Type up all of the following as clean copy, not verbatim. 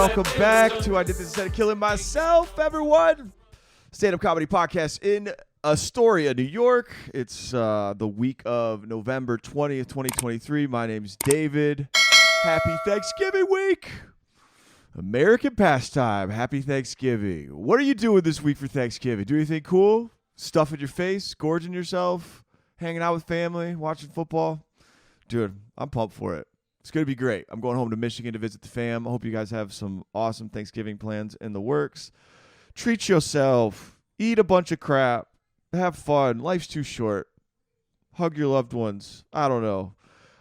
Welcome back to I Did This Instead of Killing Myself, everyone. Stand-up comedy podcast in Astoria, New York. It's the week of November 20th, 2023. My name's David. Happy Thanksgiving week. American pastime. Happy Thanksgiving. What are you doing this week for Thanksgiving? Do anything cool? Stuffing your face? Gorging yourself? Hanging out with family? Watching football? Dude, I'm pumped for it. It's going to be great. I'm going home to Michigan to visit the fam. I hope you guys have some awesome Thanksgiving plans in the works. Treat yourself. Eat a bunch of crap. Have fun. Life's too short. Hug your loved ones. I don't know.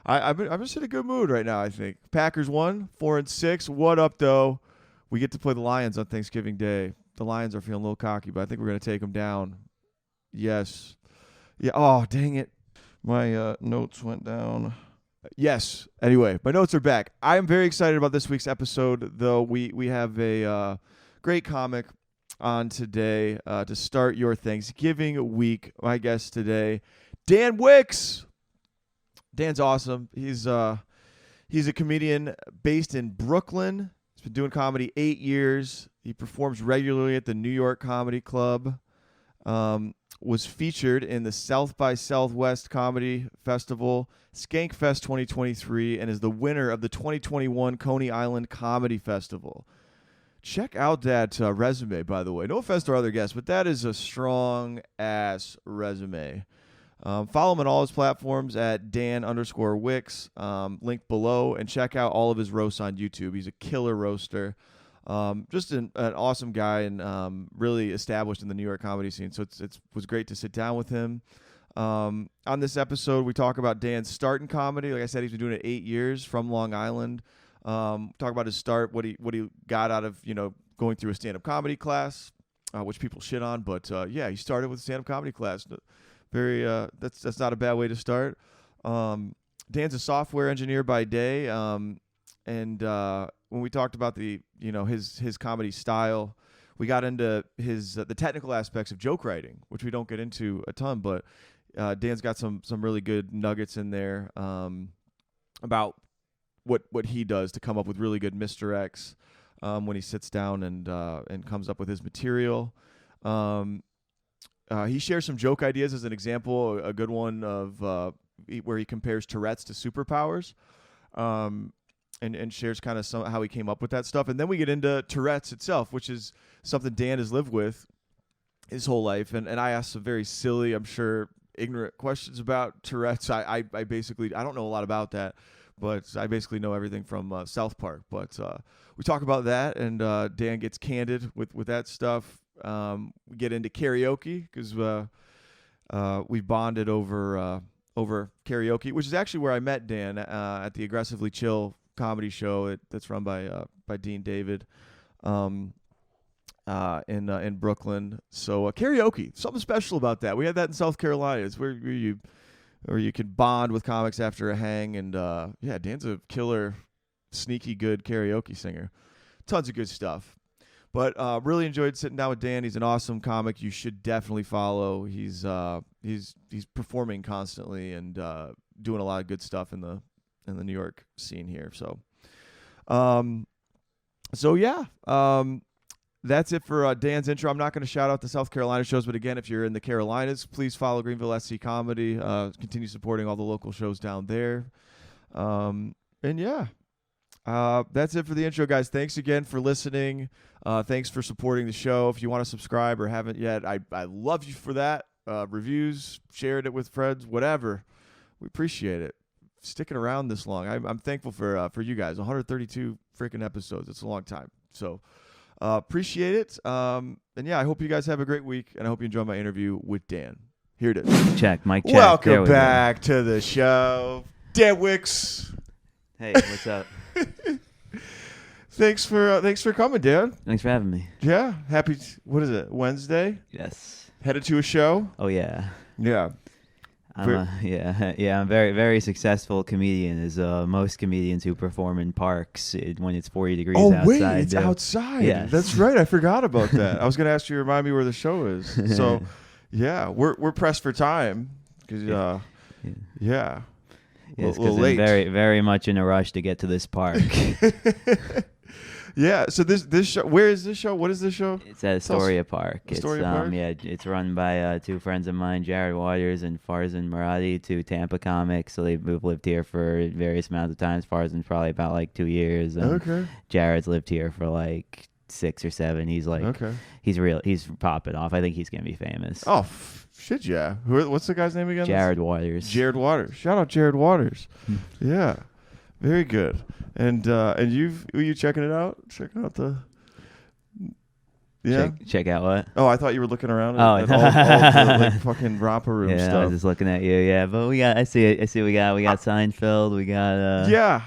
I'm just in a good mood right now, I think. Packers won, 4-6. What up, though? We get to play the Lions on Thanksgiving Day. The Lions are feeling a little cocky, but I think we're going to take them down. Yes. Yeah. Oh, dang it. My notes went down. Yes. Anyway, my notes are back. I am very excited about this week's episode, though. We have a great comic on today to start your Thanksgiving week. My guest today, Dan Wickes. Dan's awesome. He's a comedian based in Brooklyn. He's been doing comedy 8 years. He performs regularly at the New York Comedy Club. Was featured in the South by Southwest Comedy Festival, Skankfest 2023, and is the winner of the 2021 Coney Island Comedy Festival. Check out that resume, by the way. No offense to our other guests, but that is a strong-ass resume. Follow him on all his platforms at Dan_Wickes, linked below, and check out all of his roasts on YouTube. He's a killer roaster. Just an awesome guy and really established in the New York comedy scene. So it was great to sit down with him. On this episode, we talk about Dan's start in comedy. Like I said, he's been doing it 8 years from Long Island. Talk about his start, what he got out of going through a stand-up comedy class, which people shit on. But yeah, he started with a stand-up comedy class. Very that's not a bad way to start. Dan's a software engineer by day, and when we talked about his comedy style, we got into the technical aspects of joke writing, which we don't get into a ton, but Dan's got some really good nuggets in there about what he does to come up with really good misdirects when he sits down and comes up with his material. He shares some joke ideas as an example, a good one of where he compares Tourette's to superpowers. And shares kind of how he came up with that stuff. And then we get into Tourette's itself, which is something Dan has lived with his whole life. And I asked some very silly, I'm sure, ignorant questions about Tourette's. I basically, I don't know a lot about that, but I basically know everything from South Park. But we talk about that, and Dan gets candid with that stuff. We get into karaoke because we bonded over karaoke, which is actually where I met Dan at the Aggressively Chill comedy show that's run by Dean David in Brooklyn. So karaoke, something special about that. We had that in South Carolina. It's where you can bond with comics after a hang. And yeah, Dan's a killer, sneaky good karaoke singer. Tons of good stuff. But really enjoyed sitting down with Dan. He's an awesome comic. You should definitely follow. He's performing constantly and doing a lot of good stuff in the New York scene here. So, yeah, that's it for Dan's intro. I'm not going to shout out the South Carolina shows, but again, if you're in the Carolinas, please follow Greenville SC Comedy. Continue supporting all the local shows down there. And yeah, that's it for the intro, guys. Thanks again for listening. Thanks for supporting the show. If you want to subscribe or haven't yet, I love you for that. Reviews, sharing it with friends, whatever. We appreciate it. Sticking around this long. I'm thankful for you guys. 132 freaking episodes. It's a long time. So appreciate it. And yeah, I hope you guys have a great week, and I hope you enjoy my interview with Dan. Here it is. Check, mic check. Welcome back to the show, Dan Wickes. Hey, what's up? Thanks for coming, Dan. Thanks for having me. Yeah, happy. What is it? Wednesday. Yes. Headed to a show. Oh yeah. Yeah. I'm a very, very successful comedian, as most comedians who perform in parks when it's 40 degrees outside. Oh, wait, it's outside. Yes. That's right. I forgot about that. I was going to ask you to remind me where the show is. So, yeah, we're pressed for time. Cause, yeah. Yes, because I'm very, very much in a rush to get to this park. Yeah. So this show, where is this show? What is this show? It's at Astoria Park. Astoria Park? Yeah, it's run by two friends of mine, Jared Waters and Farzan Maradi, two Tampa comics. So they've lived here for various amounts of times. Farzan's probably about like 2 years. And Okay. Jared's lived here for like 6 or 7. He's like, Okay. he's popping off. I think he's gonna be famous. Oh shit, yeah. What's the guy's name again? Jared Waters. Jared Waters. Shout out Jared Waters. Yeah. Very good. And were you checking it out? Checking out the. Yeah. Check out what? Oh, I thought you were looking around Oh. at all the like fucking romper room Yeah, I stuff. was just looking at you. Yeah, but I see we got Seinfeld. We got. Yeah.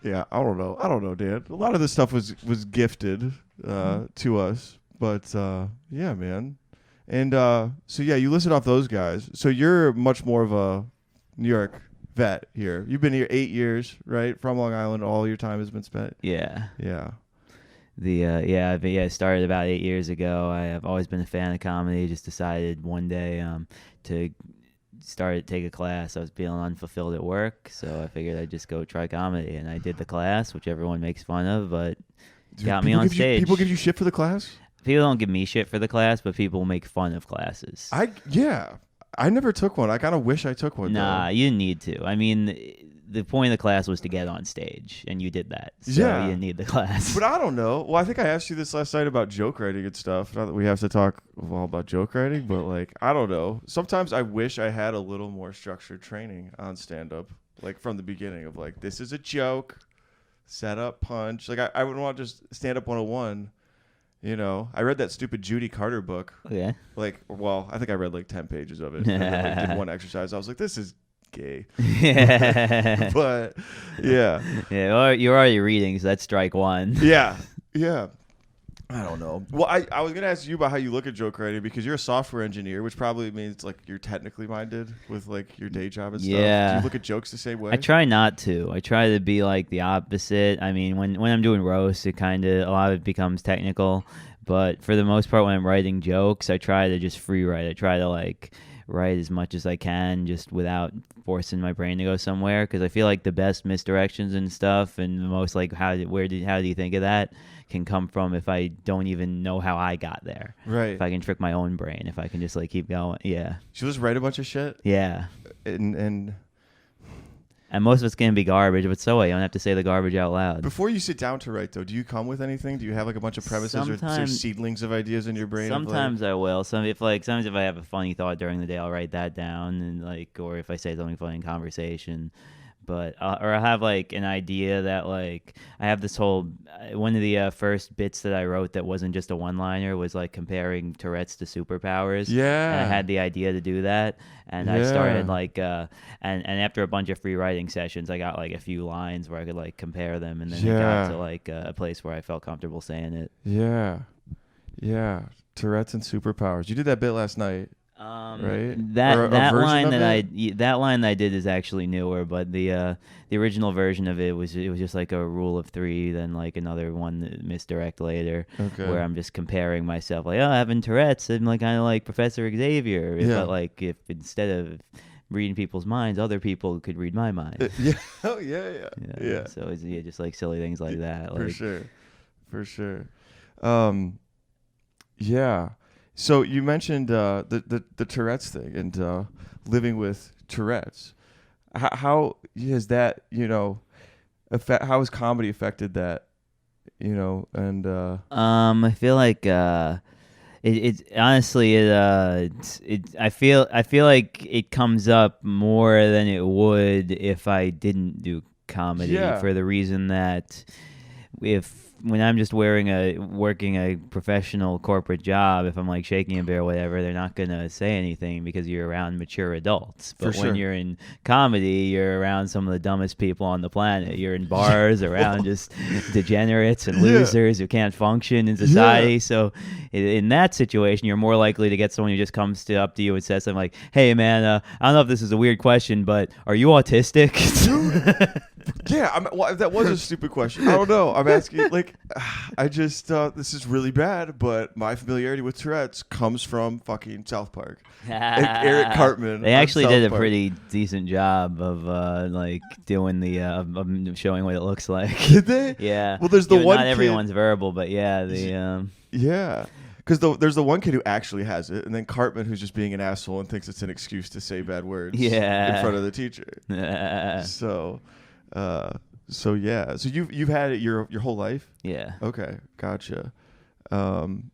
Yeah, I don't know, Dan. A lot of this stuff was gifted to us, but yeah, man. And so yeah, you listed off those guys. So you're much more of a New York vet here. You've been here 8 years, right? From Long Island, all your time has been spent. Yeah. Yeah. I started about 8 years ago. I have always been a fan of comedy. Just decided one day to take a class. I was feeling unfulfilled at work, so I figured I'd just go try comedy. And I did the class, which everyone makes fun of, but got me on stage. People give you shit for the class? People don't give me shit for the class, but people make fun of classes. I never took one. I kind of wish I took one. Nah, though. you didn't need to. I mean, the point of the class was to get on stage, and you did that. So Yeah. you didn't need the class. But I don't know. Well, I think I asked you this last night about joke writing and stuff. Not that we have to talk all about joke writing, but like, I don't know. Sometimes I wish I had a little more structured training on stand-up, like from the beginning of like, this is a joke, set up, punch. Like I would want just stand-up 101. You know, I read that stupid Judy Carter book. Yeah. Like, well, I think I read like 10 pages of it. And then, like, did one exercise. I was like, this is gay. Yeah. But yeah. Yeah, well, you're already reading, so that's strike one. Yeah. Yeah. I don't know. Well, I was going to ask you about how you look at joke writing because you're a software engineer, which probably means like you're technically minded with like your day job and stuff. Yeah. Do you look at jokes the same way? I try not to. I try to be like the opposite. I mean, when I'm doing roast, a lot of it becomes technical. But for the most part, when I'm writing jokes, I try to just free write. I try to like write as much as I can just without forcing my brain to go somewhere, because I feel like the best misdirections and stuff and the most like how do you think of that can come from if I don't even know how I got there. Right. If I can trick my own brain, if I can just like keep going. Yeah. She'll just write a bunch of shit. Yeah. And most of it's going to be garbage, but so what? You don't have to say the garbage out loud. before you sit down to write, though, do you come with anything? Do you have like a bunch of premises or seedlings of ideas in your brain? Sometimes I will. Sometimes if I have a funny thought during the day, I'll write that down, and like, or if I say something funny in conversation. But or I have like an idea that like I have this whole one of the first bits that I wrote that wasn't just a one-liner was like comparing Tourette's to superpowers. Yeah. And I had the idea to do that, and I started like and after a bunch of free writing sessions, I got like a few lines where I could like compare them, and then I got to like a place where I felt comfortable saying it. Yeah. Yeah. Tourette's and superpowers. You did that bit last night. Right? That line that I did is actually newer, but the original version of it was just like a rule of 3, then like another one misdirect later, where I'm just comparing myself, like, oh, having Tourette's, I'm like kind of like Professor Xavier, but like if instead of reading people's minds, other people could read my mind. Yeah. Oh yeah. So it's just like silly things like that. For Like, For sure. Yeah. So you mentioned the Tourette's thing and living with Tourette's. How has that, how has comedy affected that, and I feel like it honestly I feel like it comes up more than it would if I didn't do comedy, for the reason that when I'm just working a professional corporate job, if I'm like shaking a beer or whatever, they're not going to say anything because you're around mature adults. But when you're in comedy, you're around some of the dumbest people on the planet. You're in bars around just degenerates and losers who can't function in society. Yeah. So in that situation, you're more likely to get someone who just comes up to you and says something like, hey, man, I don't know if this is a weird question, but are you autistic? Yeah, well, that was a stupid question. I don't know. I'm asking, like, I just, this is really bad, but my familiarity with Tourette's comes from fucking South Park. Eric Cartman. They actually South did a Park. pretty decent job of like doing the of showing what it looks like. Did they? Yeah. Well, there's the one Not kid- everyone's verbal, but yeah, the Yeah. Because there's the one kid who actually has it, and then Cartman who's just being an asshole and thinks it's an excuse to say bad words in front of the teacher. So yeah. So you've had it your whole life? Yeah. Okay, gotcha. And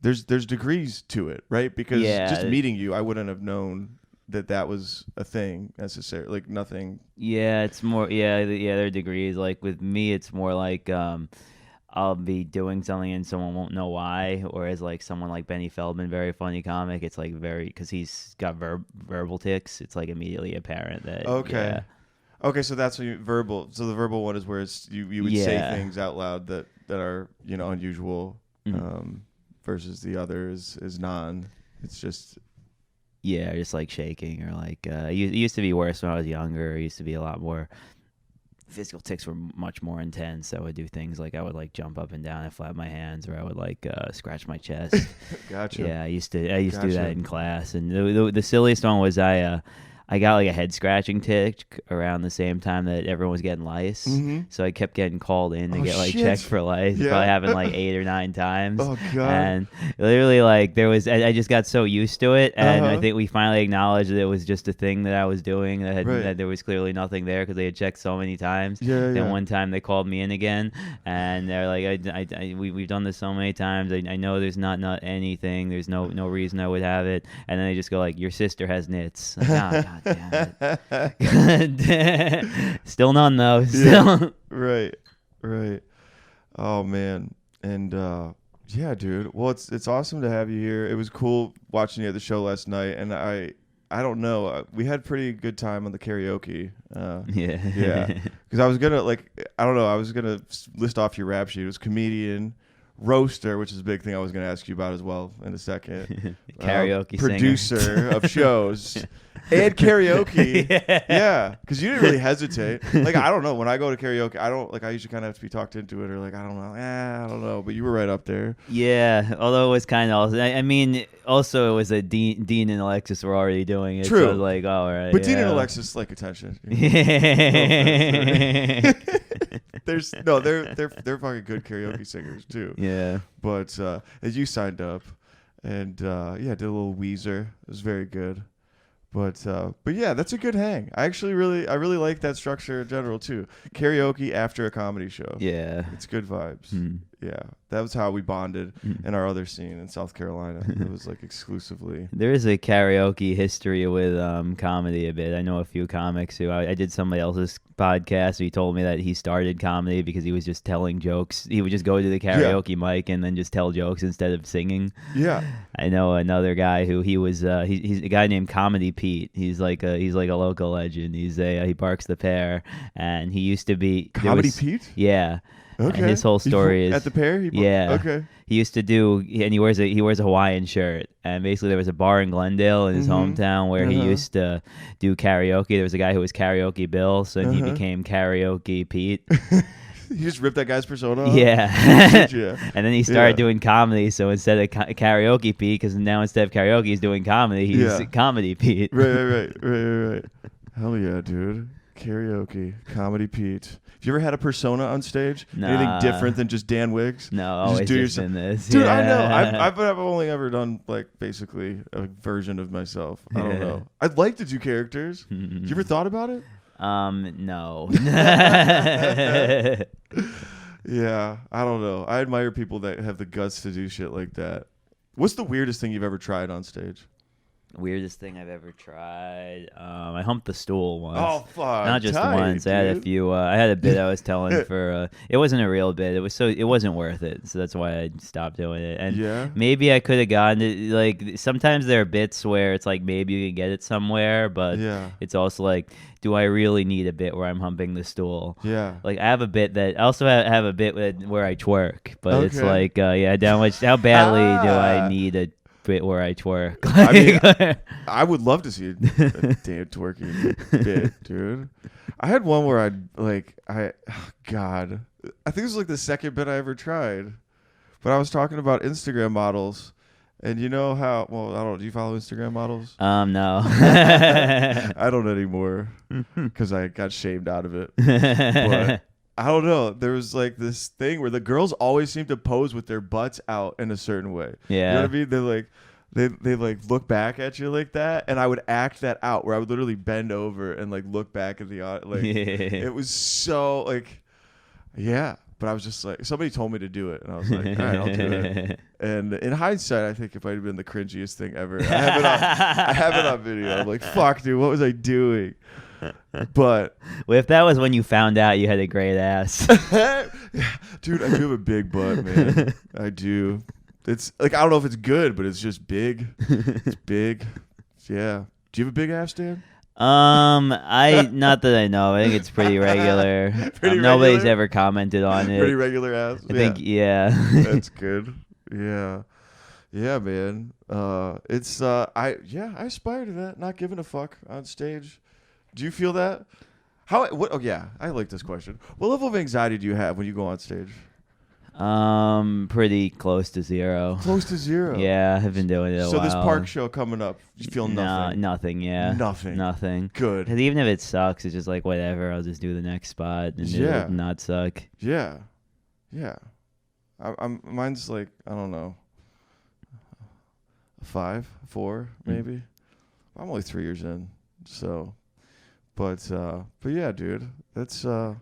there's degrees to it, right? Because just meeting you, I wouldn't have known that was a thing necessarily. Like nothing. Yeah, it's more. Yeah, there are degrees. Like with me, it's more like I'll be doing something and someone won't know why. Whereas like someone like Benny Feldman, very funny comic, it's like because he's got verbal tics. It's like immediately apparent that. Okay. Yeah. Okay, so that's what verbal. So the verbal one is where you would say things out loud that are unusual, versus the other is non. It's just. Yeah, just like shaking or like it used to be worse when I was younger. It used to be a lot more. Physical tics were much more intense. I would do things like I would like jump up and down and flap my hands, or I would like scratch my chest. Gotcha. Yeah, I used to do that in class. And the silliest one was I got like a head scratching tic around the same time that everyone was getting lice. Mm-hmm. So I kept getting called in to get like shit. checked for lice. Yeah. Probably happened like 8 or 9 times. Oh god. And literally like I just got so used to it, and I Uh-huh. think we finally acknowledged that it was just a thing that I was doing Right. that there was clearly nothing there because they had checked so many times. Yeah, Then yeah. one time they called me in again, and they're like, we've done this so many times. I know there's not anything. There's no reason I would have it. And then they just go like, your sister has nits. Like, God damn it. Still none though. Still. Yeah. Right. Oh man. And yeah, dude. Well, it's awesome to have you here. It was cool watching you at the show last night, and I don't know. We had pretty good time on the karaoke. Yeah. Because I was gonna I was gonna list off your rap sheet. It was comedian, roaster, which is a big thing I was gonna ask you about as well in a second. Karaoke producer singer. of shows. And karaoke. Yeah. Because you didn't really hesitate. Like, I don't know. When I go to karaoke, I usually kind of have to be talked into it, or like, I don't know. But you were right up there. Yeah, although it was kind of also, I mean, also it was a Dean and Alexis were already doing it. True. So I was like, oh, all right. But Dean and yeah. Alexis like attention. Yeah. They're fucking good karaoke singers too. Yeah. But as you signed up, and did a little Weezer. It was very good. But yeah, that's a good hang. I really like that structure in general too. Karaoke after a comedy show. Yeah. It's good vibes. Mm. Yeah, that was how we bonded in our other scene in South Carolina. It was like exclusively. There is a karaoke history with comedy a bit. I know a few comics who I did somebody else's podcast. He told me that he started comedy because he was just telling jokes. He would just go to the karaoke mic and then just tell jokes instead of singing. Yeah. I know another guy who he's a guy named Comedy Pete. He's like a local legend. He barks the pear, and he used to be Comedy Pete. Yeah. Okay. And his whole story is at the pear. Yeah. Okay. He used to do, and he wears a Hawaiian shirt, and basically there was a bar in Glendale in his hometown where he used to do karaoke. There was a guy who was Karaoke Bill, so he became Karaoke Pete. You just ripped that guy's persona off? Yeah. Yeah. And then he started doing comedy, so instead of Karaoke Pete, because now instead of karaoke he's doing comedy, he's Comedy Pete. Right. Hell yeah, dude. Karaoke, Comedy Pete. Have you ever had a persona on stage? Nah. Anything different than just Dan Wiggs? No, always just in this. Dude, yeah. I know. I've only ever done like basically a version of myself. I don't know. I'd like to do characters. You ever thought about it? No. Yeah, I don't know. I admire people that have the guts to do shit like that. What's the weirdest thing you've ever tried on stage? Weirdest thing I've ever tried. I humped the stool once. Oh fuck! Not just tight, once. I had a dude. few. I had a bit I was telling for. It wasn't a real bit. It wasn't worth it. So that's why I stopped doing it. And Yeah. maybe I could have gotten it. Like sometimes there are bits where it's like maybe you can get it somewhere, but Yeah. it's also like, do I really need a bit where I'm humping the stool? Yeah. Like I have a bit that I also have a bit where I twerk, but it's Okay. like how badly do I need a bit where I twerk. I mean, I would love to see a damn twerking bit, dude. I had one where God, I think it was like the second bit I ever tried, but I was talking about Instagram models. And you know how, well, I don't know, do you follow Instagram models? No. I don't anymore because I got shamed out of it. But I don't know. There was like this thing where the girls always seem to pose with their butts out in a certain way. Yeah. You know what I mean? They like look back at you like that, and I would act that out where I would literally bend over and like look back at the like. It was so like, yeah. But I was just like, somebody told me to do it, and I was like, all right, I'll do it. And in hindsight, I think it might have been the cringiest thing ever. I have it on video. I'm like, fuck, dude, what was I doing? But well, if that was when you found out you had a great ass. Dude, I do have a big butt, man. I do. It's like, I don't know if it's good, but it's just big. It's big. Yeah. Do you have a big ass, Dan? Not that I know. I think it's pretty regular. Nobody's regular? ever commented on it. Pretty regular ass. I think, yeah. That's good. Yeah. Yeah, man. I aspire to that. Not giving a fuck on stage. Do you feel that? Oh yeah, I like this question. What level of anxiety do you have when you go on stage? Pretty close to zero. Close to zero. Yeah, I've been doing it a while. So this park show coming up, you feel nothing? Nothing, yeah. Nothing. Good. Because even if it sucks, it's just like, whatever, I'll just do the next spot and it'll not suck. Yeah. Yeah. Mine's like, I don't know, 5, 4, maybe. I'm only 3 years in, so, but yeah, dude, that's, I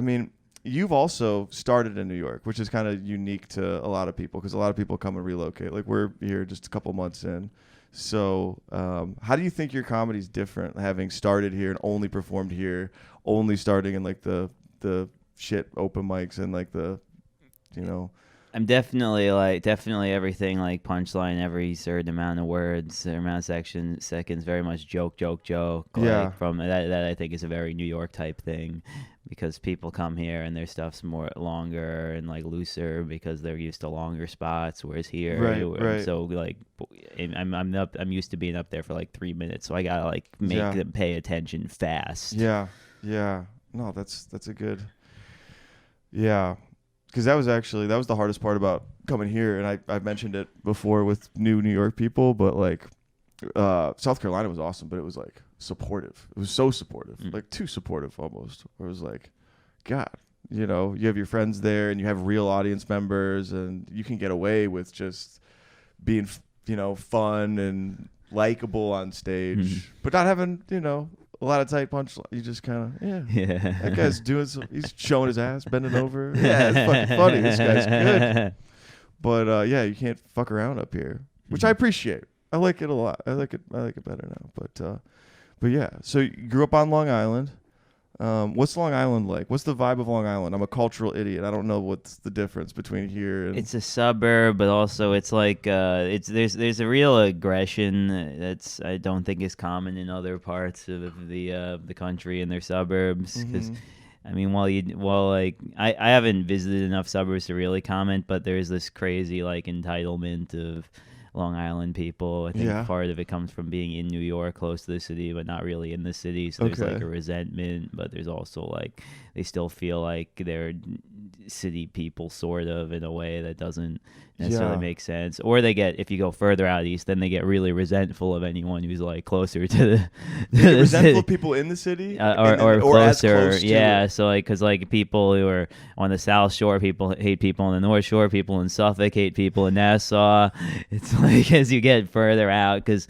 mean, you've also started in New York, which is kind of unique to a lot of people because a lot of people come and relocate. Like, we're here just a couple months in. So how do you think your comedy's different having started here and only performed here, only starting in like the shit open mics and like the, you know? I'm definitely everything like punchline, every certain amount of words, certain amount of seconds, very much joke. Yeah. Like from that I think is a very New York type thing, because people come here and their stuff's more longer and like looser because they're used to longer spots, whereas here, right. So like I'm used to being up there for like 3 minutes, so I gotta like make them pay attention fast. Yeah. No, that's a good. Yeah. Because that was the hardest part about coming here, and I mentioned it before with new New York people, but like South Carolina was awesome, but it was like supportive. It was so supportive, like too supportive almost. Where it was like, God, you know, you have your friends there, and you have real audience members, and you can get away with just being, you know, fun and likable on stage, but not having, you know, a lot of tight punch. You just kind of, yeah. That guy's doing he's showing his ass, bending over. Yeah, it's fucking funny. This guy's good. But yeah, you can't fuck around up here, which I appreciate. I like it a lot. I like it better now. But yeah. So you grew up on Long Island. What's Long Island like? What's the vibe of Long Island? I'm a cultural idiot. I don't know what's the difference between here and... It's a suburb, but also it's like there's a real aggression that's I don't think is common in other parts of the country and their suburbs. Because I mean, I haven't visited enough suburbs to really comment, but there's this crazy like entitlement of Long Island people. I think part of it comes from being in New York, close to the city, but not really in the city. So there's like a resentment, but there's also like they still feel like they're city people, sort of, in a way that doesn't necessarily make sense. Or they get, if you go further out east, then they get really resentful of anyone who's like closer to the resentful of people in the city, or closer. Yeah, so like, because like people who are on the South Shore, people hate people on the North Shore, people in Suffolk hate people in Nassau. It's like as you get further out, because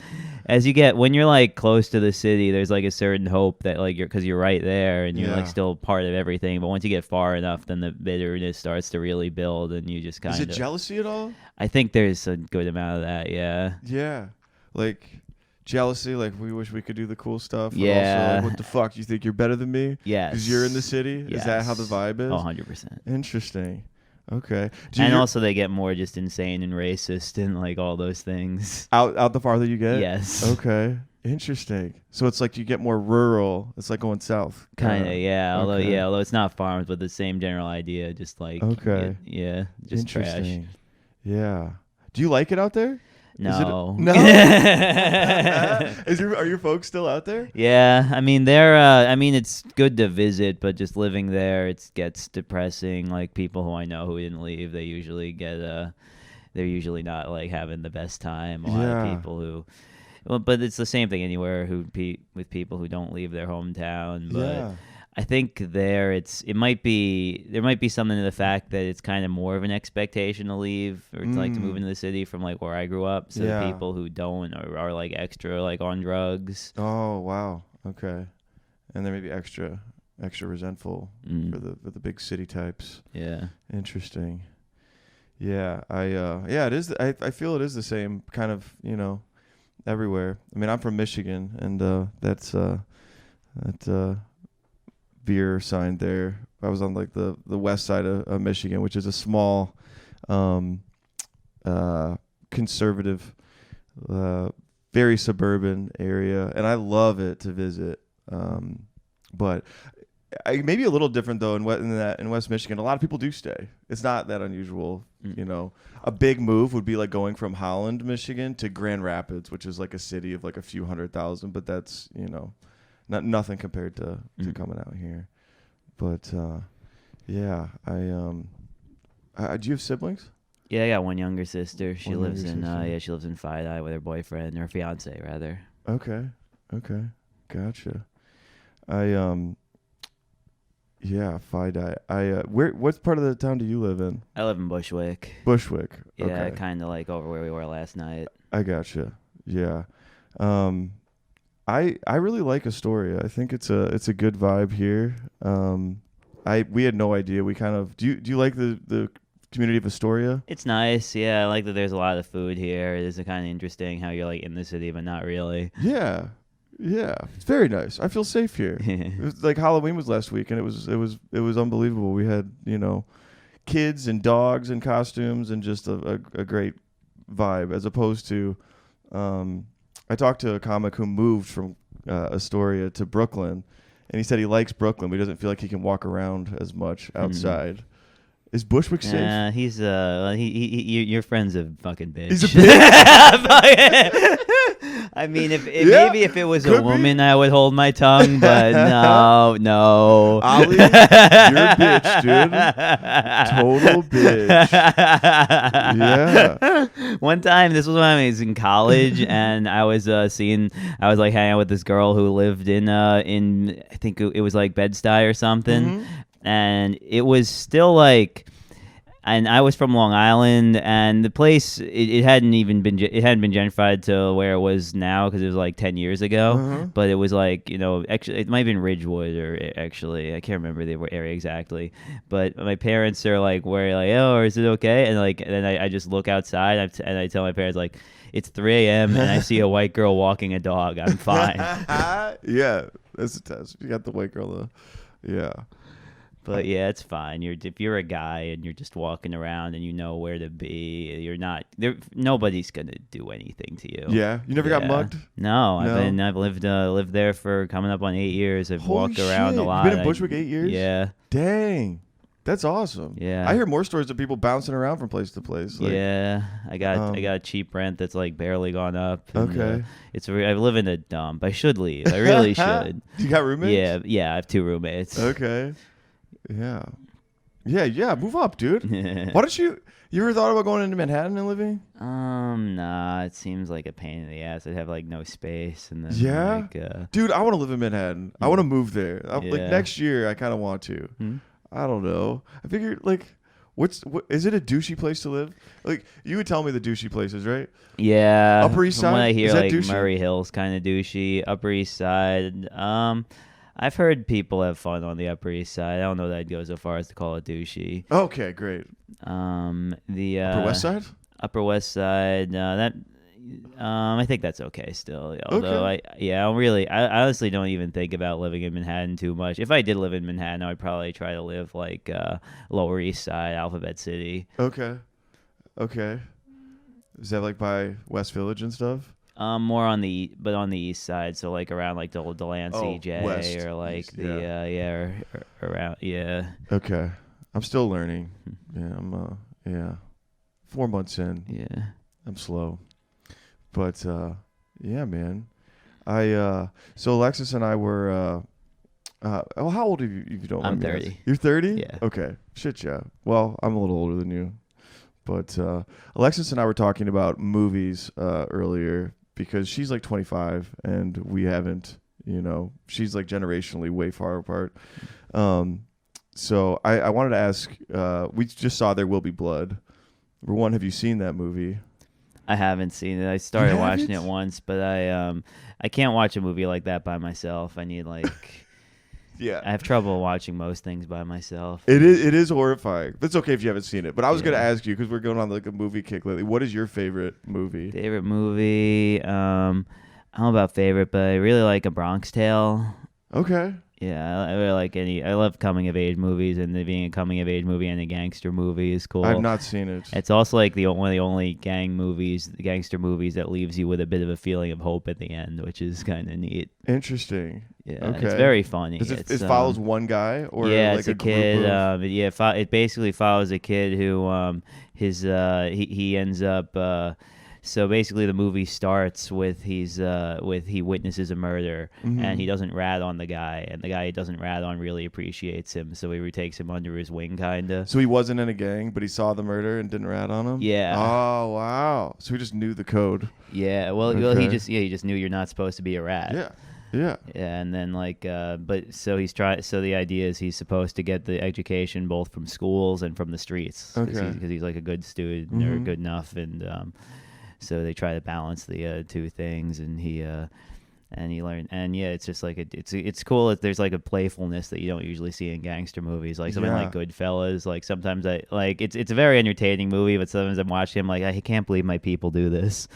when you're like close to the city, there's like a certain hope that like because you're right there and you're like still part of everything. But once you get far enough, then the bitterness starts to really build, and you just kind of. Is it jealousy at all? I think there's a good amount of that. Yeah. Yeah, like jealousy, like we wish we could do the cool stuff. Yeah. Also, like, what the fuck? You think you're better than me? Yes. Because you're in the city. Yes. Is that how the vibe is? 100%. Interesting. Okay. And also they get more just insane and racist and like all those things. Out the farther you get? Yes. Okay. Interesting. So it's like you get more rural. It's like going south. Kind of, yeah. Although it's not farms, but the same general idea. Just like just trash. Yeah. Do you like it out there? No. No. Are your folks still out there? Yeah, I mean they're. I mean it's good to visit, but just living there, it gets depressing. Like people who I know who didn't leave, they usually get. They're usually not like having the best time. A lot of people who. Well, but it's the same thing anywhere with people who don't leave their hometown. But I think there might be something to the fact that it's kind of more of an expectation to leave or to like to move into the city from like where I grew up. So the people who don't are like extra like on drugs. Oh wow, okay, and they may be extra resentful for the big city types. Yeah, interesting. Yeah, it is. I feel it is the same kind of everywhere. I mean, I'm from Michigan, and that's that beer sign there. I was on like the west side of Michigan, which is a small, conservative, very suburban area, and I love it to visit. But maybe a little different though in West Michigan. A lot of people do stay. It's not that unusual. A big move would be like going from Holland, Michigan to Grand Rapids, which is like a city of like a few 100,000, but that's, nothing compared to coming out here. But do you have siblings? Yeah, I got one younger sister. She lives in Fidei with her boyfriend, or fiance rather. Okay. Gotcha. Fidei. What part of the town do you live in? I live in Bushwick. Bushwick. Yeah, okay. Kind of like over where we were last night. I gotcha. Yeah. I really like Astoria. I think it's a good vibe here. We had no idea. We kind of do you like the community of Astoria? It's nice. Yeah, I like that there's a lot of food here. It is kind of interesting how you're like in the city but not really. Yeah. It's very nice. I feel safe here. It was like Halloween was last week, and it was unbelievable. We had kids and dogs and costumes and just a great vibe, as opposed to I talked to a comic who moved from Astoria to Brooklyn, and he said he likes Brooklyn, but he doesn't feel like he can walk around as much outside. Is Bushwick safe? Yeah, he's your friend's a fucking bitch. He's a bitch. I mean, maybe if it was a woman, I would hold my tongue, but no. Ollie, you're a bitch, dude. Total bitch. Yeah. One time, this was when I was in college, and I was hanging out with this girl who lived in I think it was like Bed-Stuy or something, and it was still like. And I was from Long Island, and the place it hadn't been gentrified to where it was now because it was like 10 years ago. But it was like actually it might have been Ridgewood or actually I can't remember the area exactly. But my parents are like, oh, is it okay? And then I just look outside and I tell my parents like, it's 3 a.m. and I see a white girl walking a dog. I'm fine. Yeah, that's a test. You got the white girl though. Yeah. But yeah, it's fine. If you're a guy and you're just walking around and you know where to be, you're not there. Nobody's gonna do anything to you. Yeah, you never got mugged. No, I've lived there for coming up on 8 years. I've walked around a lot. You've been in Bushwick 8 years. Yeah. Dang, that's awesome. Yeah. I hear more stories of people bouncing around from place to place. Yeah, I got a cheap rent that's like barely gone up. And, okay. I live in a dump. I should leave. I really should. You got roommates? Yeah. I have 2 roommates. Okay. Yeah. Move up, dude. Why don't you ever thought about going into Manhattan and living? Nah. It seems like a pain in the ass. I'd have like no space, and then dude, I want to live in Manhattan. I want to move there. Like next year, I kind of want to. I don't know. I figure like, is it a douchey place to live? Like you would tell me the douchey places, right? Yeah. Upper East Side. From what I hear, like douchey? Murray Hill's kind of douchey. Upper East Side. I've heard people have fun on the Upper East Side. I don't know that I'd go so far as to call it douchey. Okay, great. The Upper West Side. Upper West Side. I think that's okay still. Although I honestly don't even think about living in Manhattan too much. If I did live in Manhattan, I'd probably try to live like Lower East Side, Alphabet City. Okay. Is that like by West Village and stuff? More on the east side, so like around like the old Delancey West, or like east, or around Okay, I'm still learning. Yeah, I'm 4 months in. Yeah. I'm slow. But yeah, man. So Alexis and I were how old are you if you don't I'm mind me 30. asking? You're 30? Yeah. Okay. Shit, yeah. Well, I'm a little older than you. But Alexis and I were talking about movies earlier because she's like 25 and we haven't, she's like generationally way far apart. So I wanted to ask, we just saw There Will Be Blood. Number one, have you seen that movie? I haven't seen it. I started watching it once, but I can't watch a movie like that by myself. I need Yeah. I have trouble watching most things by myself. It is horrifying. It's okay if you haven't seen it. But I was going to ask you, because we're going on like a movie kick lately, what is your favorite movie? Favorite movie? I don't know about favorite, but I really like A Bronx Tale. Okay. Yeah, I really like I love coming of age movies, and there being a coming of age movie and a gangster movie is cool. I've not seen it. It's also like one of the only gangster movies that leaves you with a bit of a feeling of hope at the end, which is kind of neat. Interesting. Yeah, okay. It's very funny. It follows one guy, or yeah, like it's a group kid. of... It basically follows a kid who he ends up. So basically, the movie starts with he witnesses a murder, and he doesn't rat on the guy, and the guy he doesn't rat on really appreciates him, so he takes him under his wing, kinda. So he wasn't in a gang, but he saw the murder and didn't rat on him? Yeah. Oh, wow. So he just knew the code. Yeah. Well, Okay. he just knew you're not supposed to be a rat. Yeah. Yeah. Yeah, and then so the idea is he's supposed to get the education both from schools and from the streets, Okay. because he's like a good student or good enough, and so they try to balance the two things, and he learned, and yeah, it's just like it's cool. There's like a playfulness that you don't usually see in gangster movies, like something like Goodfellas. Like sometimes it's a very entertaining movie, but sometimes I'm watching, I'm like, I can't believe my people do this.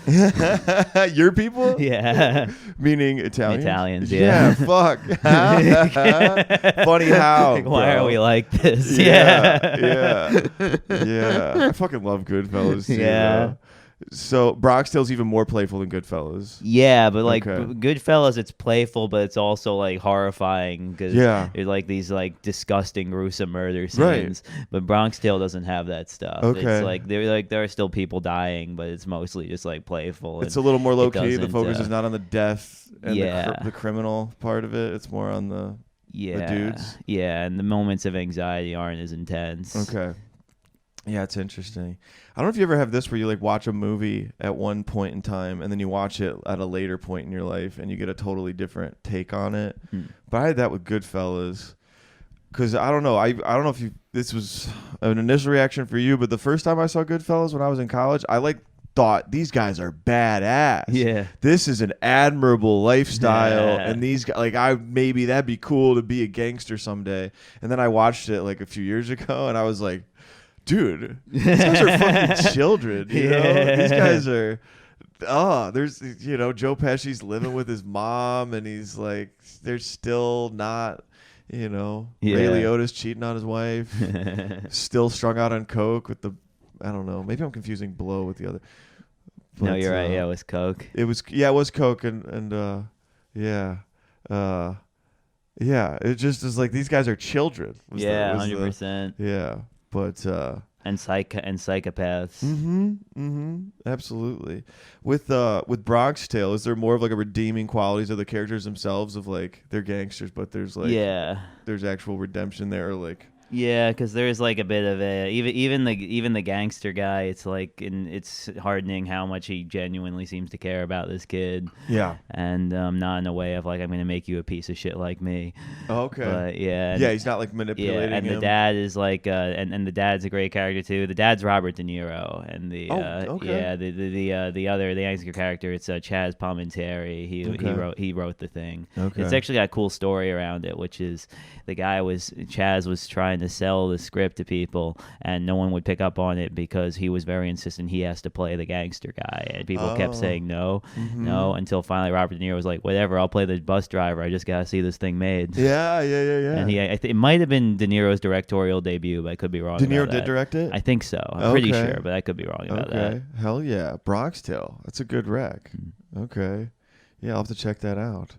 Your people? Yeah. Meaning Italians? Italians, yeah. Fuck. Funny how, like, why bro. are we like this? Yeah. I fucking love Goodfellas too. Yeah. Though. So Bronx Tale's even more playful than Goodfellas. Yeah, but like Okay. Goodfellas, it's playful, but it's also like horrifying because there's like these like disgusting, gruesome murder scenes. Right. But Bronx Tale doesn't have that stuff. Okay. It's like there are still people dying, but it's mostly just like playful. It's a little more low it key. The doesn't, focus is not on the death and Yeah. the criminal part of it. It's more on the dudes. Yeah, and the moments of anxiety aren't as intense. Okay. Yeah, it's interesting. I don't know if you ever have this where you like watch a movie at one point in time and then you watch it at a later point in your life and you get a totally different take on it. But I had that with Goodfellas. Because I don't know. I don't know if this was an initial reaction for you, but the first time I saw Goodfellas when I was in college, I thought these guys are badass. Yeah. This is an admirable lifestyle, and these guys, maybe that'd be cool to be a gangster someday. And then I watched it like a few years ago, and I was like, dude, these guys are fucking children. You know, these guys are. There's Joe Pesci's living with his mom, and he's like, they're still not. Ray Liotta's cheating on his wife, still strung out on coke with I don't know. Maybe I'm confusing blow with the other. But, no, you're right. Yeah, it was coke. It was coke and It just is like these guys are children. 100%. Yeah, but and psychopaths. Absolutely. With Bronx Tale, is there more of like a redeeming qualities of the characters themselves of like they're gangsters, but there's like there's actual redemption there, or like. Yeah, because there's like a bit of a even the gangster guy. It's like it's hardening how much he genuinely seems to care about this kid. Yeah, and not in a way of like I'm gonna make you a piece of shit like me. Okay. But he's not like manipulating. Yeah, and him. the dad is like and the dad's a great character too. The dad's Robert De Niro, and the other gangster character it's Chaz Palminteri. He wrote the thing. Okay. It's actually got a cool story around it, which is Chaz was trying to sell the script to people, and no one would pick up on it because he was very insistent he has to play the gangster guy, and people kept saying no, until finally Robert De Niro was like, whatever, I'll play the bus driver. I just gotta see this thing made. Yeah. And it might have been De Niro's directorial debut, but I could be wrong. De Niro about that. did direct it? I think so. I'm pretty sure, but I could be wrong about that. Hell yeah, Bronx Tale. That's a good rec. Okay, yeah, I'll have to check that out.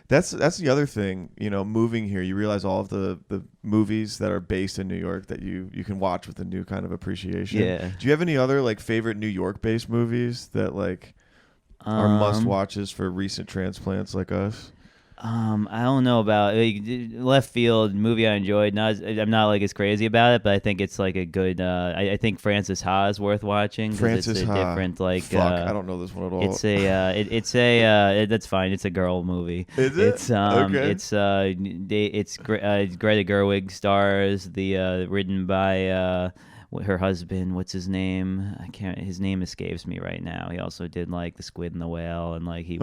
That's the other thing, moving here, you realize all of the movies that are based in New York that you can watch with a new kind of appreciation. Yeah. Do you have any other like favorite New York based movies that like are must watches for recent transplants like us? I don't know about left field movie I enjoyed. I'm not like as crazy about it, but I think it's like a good. I think Frances Ha is worth watching. Frances it's a Ha. different like. Fuck, I don't know this one at all. That's fine. It's a girl movie. Is it? It's Okay. it's Greta Gerwig stars. Written by her husband. What's his name? His name escapes me right now. He also did like The Squid and the Whale, and like he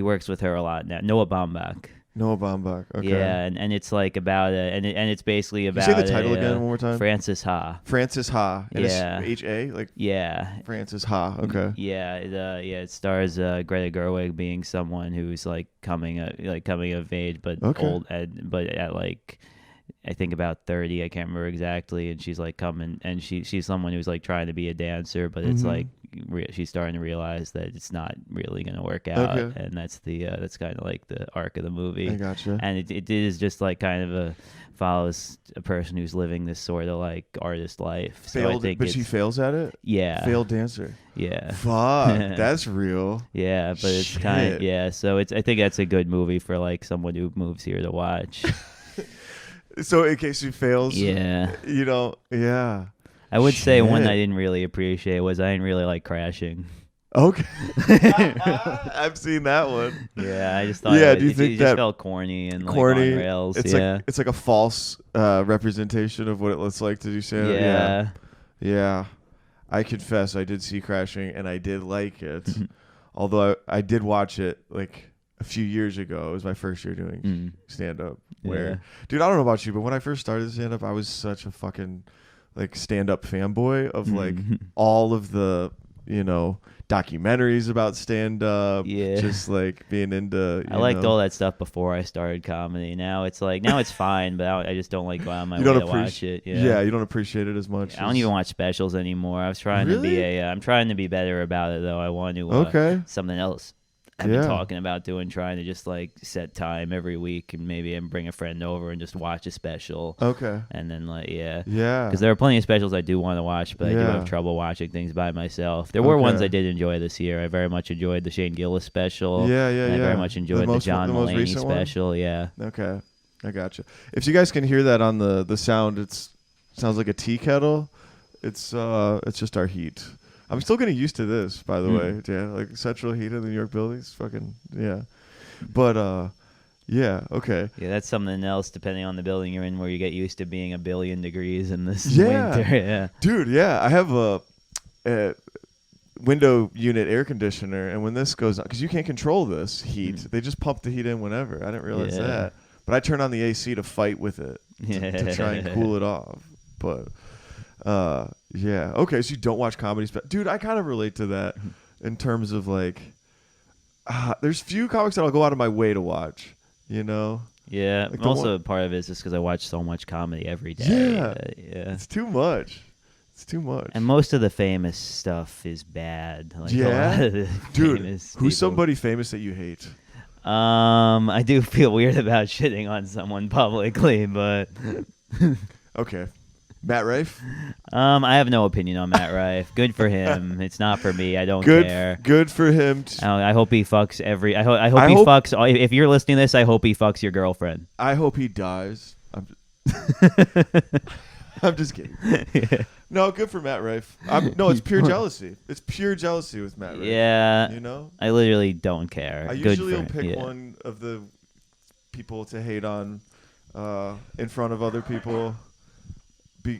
works with her a lot now. Noah Baumbach. Noah Baumbach. Okay. Yeah, and it's like about and it's basically about. Can you say the title again one more time? Frances Ha. Frances Ha. And Yeah. It's H-A? Like Yeah. Frances Ha. Okay. Yeah. It stars Greta Gerwig being someone who's like coming of age, but Okay. old, but at like. I think about 30. I can't remember exactly, and she's like coming, and she's someone who's like trying to be a dancer, but it's like she's starting to realize that it's not really going to work out, Okay. and that's kind of like the arc of the movie. I gotcha. And it is just like kind of follows a person who's living this sort of like artist life. So I think she fails at it? Yeah. Failed dancer. Yeah. Fuck. That's real. Yeah, but it's Shit. kind of So I think that's a good movie for like someone who moves here to watch. So in case she fails, Yeah. Yeah. I would say one Shit. I didn't really appreciate was I didn't really like Crashing. Okay. I've seen that one. Yeah, I just thought do you think it that just felt corny and like corny? on rails. It's yeah. like a false representation of what it looks like to do stand-up. Yeah. Yeah. I confess I did see Crashing and I did like it. Although I did watch it like a few years ago. It was my first year doing stand-up. Where, dude, I don't know about you, but when I first started stand-up, I was such a fucking like stand-up fanboy of like all of the documentaries about stand-up. Yeah. Just like being into. I liked all that stuff before I started comedy. Now it's fine, but I just don't like go out of my way to watch it. Yeah. You don't appreciate it as much. I don't even watch specials anymore. I was trying to be I'm trying to be better about it though. I want to something else. I've been talking about trying to just like set time every week and maybe bring a friend over and just watch a special. Okay. And then Yeah. Because there are plenty of specials I do want to watch, but I do have trouble watching things by myself. There were ones I did enjoy this year. I very much enjoyed the Shane Gillis special. Yeah. I very much enjoyed the John Mulaney special. One? Yeah. Okay. I gotcha. If you guys can hear that on the sound, sounds like a tea kettle. It's just our heat. I'm still getting used to this, by the way. Yeah, like central heat in the New York buildings, fucking yeah. But yeah, okay. Yeah, that's something else. Depending on the building you're in, where you get used to being 1,000,000,000 degrees in this winter. Yeah, dude. Yeah, I have a window unit air conditioner, and when this goes on, because you can't control this heat, they just pump the heat in whenever. I didn't realize that, but I turn on the AC to fight with it to try and cool it off. But yeah. Okay, so you don't watch comedy, dude. I kind of relate to that in terms of like, there's few comics that I'll go out of my way to watch. Yeah. Like also, part of it is just because I watch so much comedy every day. Yeah. Yeah. It's too much. And most of the famous stuff is bad. Like a lot of the dude. Who's people. Somebody famous that you hate? I do feel weird about shitting on someone publicly, but okay. Matt Rife? I have no opinion on Matt Rife. Good for him. It's not for me. I don't care. Good for him. I hope he fucks I hope he fucks. If you're listening to this, I hope he fucks your girlfriend. I hope he dies. I'm just kidding. Yeah. No, good for Matt Rife. No, it's pure jealousy. It's pure jealousy with Matt Rife. Yeah. I literally don't care. I usually will pick one of the people to hate on in front of other people.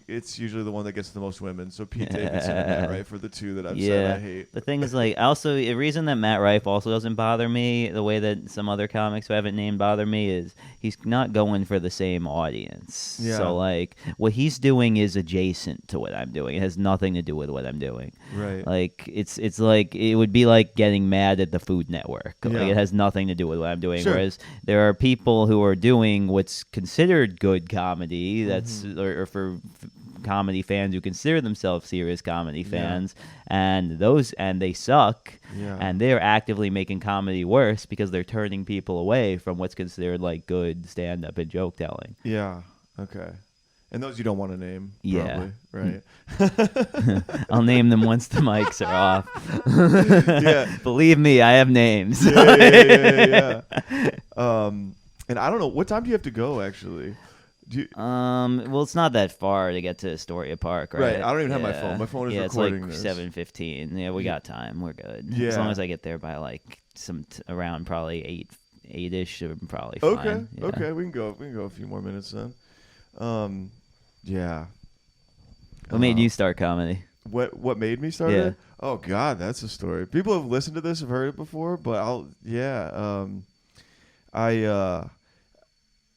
It's usually the one that gets the most women. So Pete Davidson and Matt Rife are the two that I've said I hate. The thing is, like, also the reason that Matt Rife also doesn't bother me the way that some other comics who I haven't named bother me is he's not going for the same audience. Yeah. So like what he's doing is adjacent to what I'm doing. It has nothing to do with what I'm doing. Right. Like it's like it would be like getting mad at the Food Network. Like it has nothing to do with what I'm doing. Sure. Whereas there are people who are doing what's considered good comedy. That's or for comedy fans who consider themselves serious comedy fans, and they suck, and they're actively making comedy worse because they're turning people away from what's considered like good stand-up and joke telling. Yeah. Okay. And those you don't want to name, probably, right? I'll name them once the mics are off. Yeah. Believe me, I have names. Yeah. And I don't know, what time do you have to go, actually? Well, it's not that far to get to Astoria Park, right? Right. I don't even have my phone. My phone is recording it's this. like 7:15. Yeah, we got time. We're good. Yeah. As long as I get there by like around probably 8-ish, I'm probably fine. Okay. Yeah. Okay. We can go a few more minutes then. Yeah. What made you start comedy? What made me start it? Oh God, that's a story. People have listened to this, have heard it before, but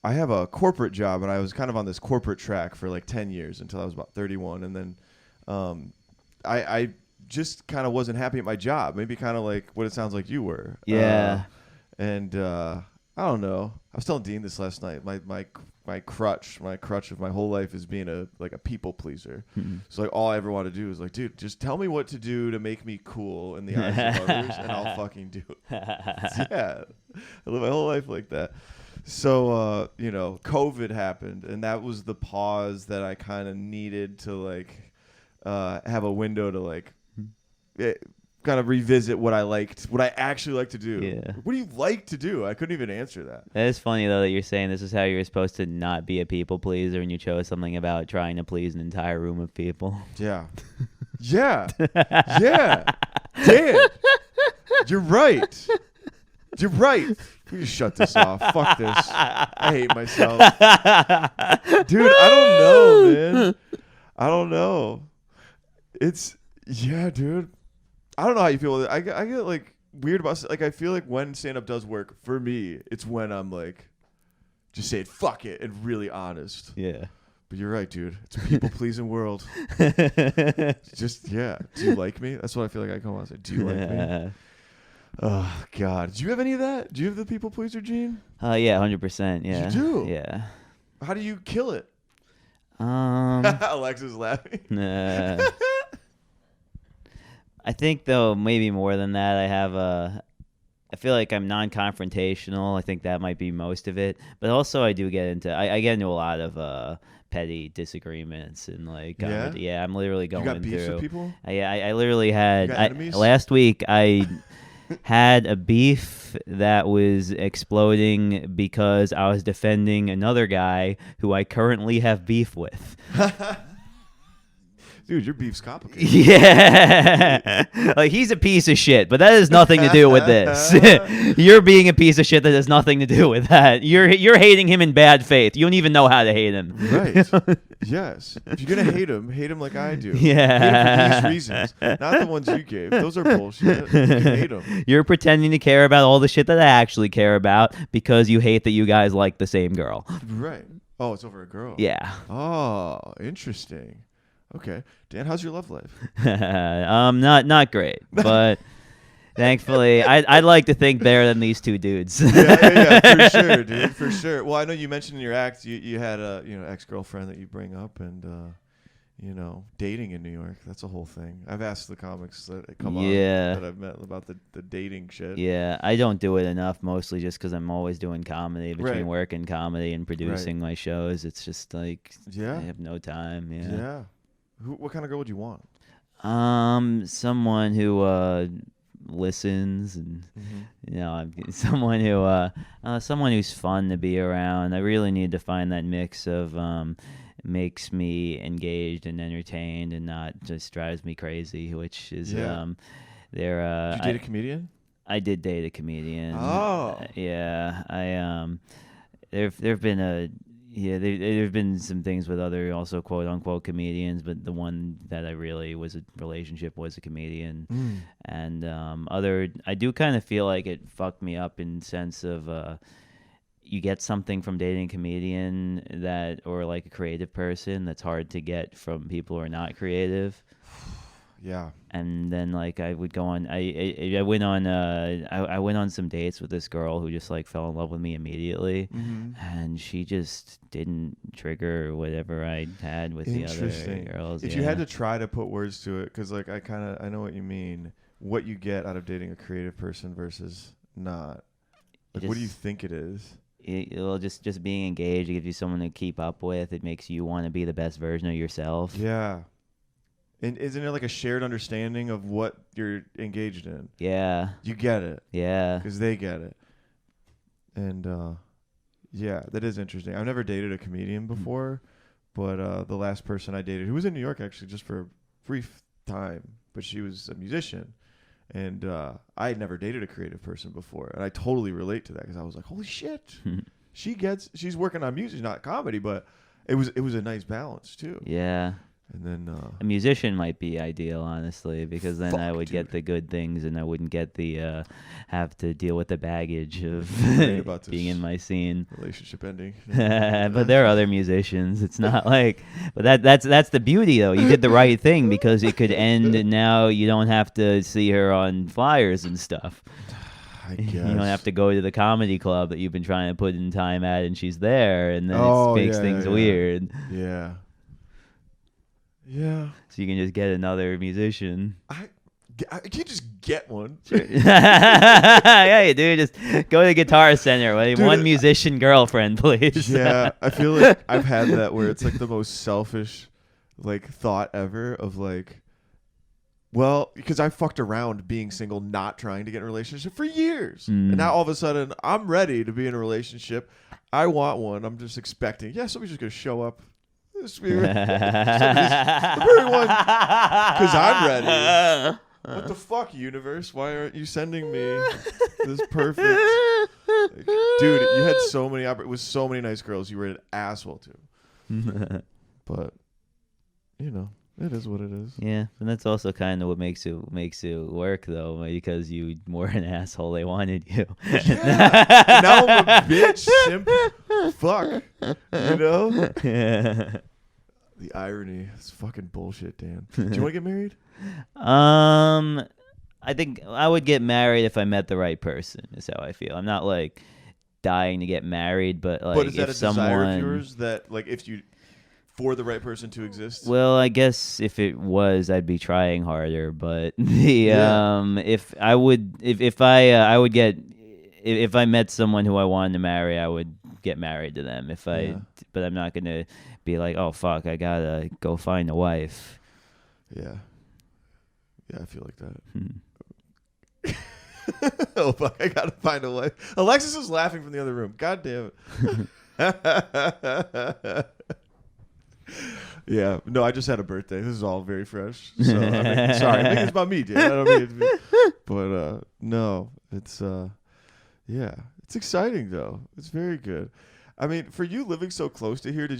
I have a corporate job, and I was kind of on this corporate track for like 10 years until I was about 31, and then I just kind of wasn't happy at my job. Maybe kind of like what it sounds like you were. Yeah. And I don't know. I was telling Dean this last night. My crutch of my whole life is being a people pleaser. Mm-hmm. So like all I ever want to do is like, dude, just tell me what to do to make me cool in the eyes of others, and I'll fucking do it. Yeah, I live my whole life like that. So COVID happened, and that was the pause that I kind of needed to like have a window to like kind of revisit what I actually like to do. Yeah. What do you like to do? I couldn't even answer that. That is funny, though, that you're saying this is how you're supposed to not be a people pleaser, and you chose something about trying to please an entire room of people. Yeah. Yeah. Yeah. Dan, you're right. You're right. We just shut this off. Fuck this. I hate myself. Dude, I don't know, man. I don't know. Dude. I don't know how you feel with it. I get like weird about like I feel like when stand-up does work for me, it's when I'm like just saying fuck it and really honest. Yeah. But you're right, dude. It's a people-pleasing world. Just do you like me? That's what I feel like I come on and say. Do you like me? Oh God. Do you have any of that? Do you have the people pleaser gene? Yeah, 100%. Yeah. You do? Yeah. How do you kill it? Alexa's laughing. Nah. I think, though, maybe more than that, I feel like I'm non-confrontational. I think that might be most of it. But also I do get into, I get into a lot of petty disagreements and like, I'm literally going through. You got beefs with people? I literally had, enemies? last week I had a beef that was exploding because I was defending another guy who I currently have beef with. Dude, your beef's complicated. Yeah. Like, he's a piece of shit, but that has nothing to do with this. You're being a piece of shit that has nothing to do with that. You're hating him in bad faith. You don't even know how to hate him. Right. Yes. If you're going to hate him like I do. Yeah. Hate him for these reasons. Not the ones you gave. Those are bullshit. You can hate him. You're pretending to care about all the shit that I actually care about because you hate that you guys like the same girl. Right. Oh, it's over a girl. Yeah. Oh, interesting. Okay. Dan, how's your love life? Not great, but thankfully, I'd like to think better than these two dudes. Yeah, for sure, dude, for sure. Well, I know you mentioned in your act you had a ex-girlfriend that you bring up, and dating in New York. That's a whole thing. I've asked the comics that come on that I've met about the dating shit. Yeah, I don't do it enough, mostly just because I'm always doing comedy between work and comedy and producing my shows. It's just like I have no time. Yeah. What kind of girl would you want? Someone who listens and someone who's fun to be around. I really need to find that mix of makes me engaged and entertained and not just drives me crazy, which is Did you date a comedian? I did date a comedian. Oh. Yeah. There've been some things with other also quote unquote comedians, but the one that I really was a relationship was a comedian. And I do kind of feel like it fucked me up in sense of you get something from dating a comedian or like a creative person that's hard to get from people who are not creative. Yeah. And then like I would go on. I went on. I went on some dates with this girl who just like fell in love with me immediately, and she just didn't trigger whatever I had with the other girls. If you had to try to put words to it, because like I know what you mean. What you get out of dating a creative person versus not. Like, what do you think it is? Well, just being engaged, it gives you someone to keep up with. It makes you want to be the best version of yourself. Yeah. And isn't there like a shared understanding of what you're engaged in? Yeah. You get it. Yeah. Because they get it. And, yeah, that is interesting. I've never dated a comedian before, but the last person I dated, who was in New York actually just for a brief time, but she was a musician. And I had never dated a creative person before. And I totally relate to that because I was like, holy shit. She's working on music, not comedy, but it was a nice balance too. Yeah. And then a musician might be ideal, honestly, because then I would get dude. the good things and I wouldn't get the have to deal with the baggage of about being this in my scene. relationship ending. But there are other musicians. It's not like, but that's the beauty though. You did the right thing because it could end, and now you don't have to see her on flyers and stuff. I guess. You don't have to go to the comedy club that you've been trying to put in time at, and she's there, and then it makes things weird. Yeah. Yeah. So you can just get another musician. I can't just get one. Yeah, you do. Just go to the Guitar Center. Dude, One musician girlfriend, please. Yeah, I feel like I've had that where it's like the most selfish like thought ever of like, well, because I fucked around being single, not trying to get in a relationship for years. And now all of a sudden I'm ready to be in a relationship. I want one. I'm just expecting, somebody's just going to show up. This very one, because I'm ready. What the fuck, universe? Why aren't you sending me this perfect? Like, dude, you had so many with so many nice girls. You were an asshole to. But it is what it is. Yeah, and that's also kind of what makes it work though, because you were an asshole. They wanted you. Yeah. Now I'm a bitch, simp, fuck. Yeah. The irony. It's fucking bullshit, Dan. Do you want to get married? I think I would get married if I met the right person. Is how I feel. I'm not like dying to get married, but like but is that if a desire of yours that like if you for the right person to exist? Well, I guess if it was, I'd be trying harder. But the if I met someone who I wanted to marry, I would get married to them. But I'm not gonna be like, oh fuck, I gotta go find a wife. Yeah, I feel like that. Oh fuck, I gotta find a wife. Alexis is laughing from the other room. God damn it. Yeah, no, I just had a birthday. This is all very fresh. So sorry, I think it's about me, dude. I don't mean it to be, but no, it's it's exciting though. It's very good. I mean, for you living so close to here, how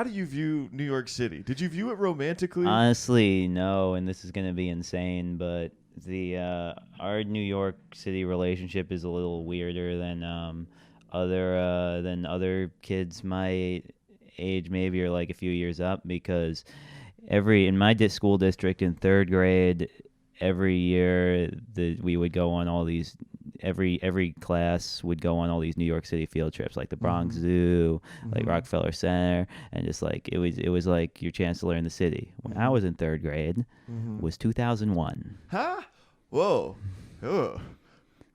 do you view New York City? Did you view it romantically? Honestly, no, and this is gonna be insane, but our New York City relationship is a little weirder than other kids my age maybe, or like a few years up, because in my school district in third grade, every year we would go on all these every class would go on all these New York City field trips, like the Bronx Zoo, like Rockefeller Center, and just like it was like your chance to learn the city. When I was in third grade, was 2001. Huh? Whoa. Oh.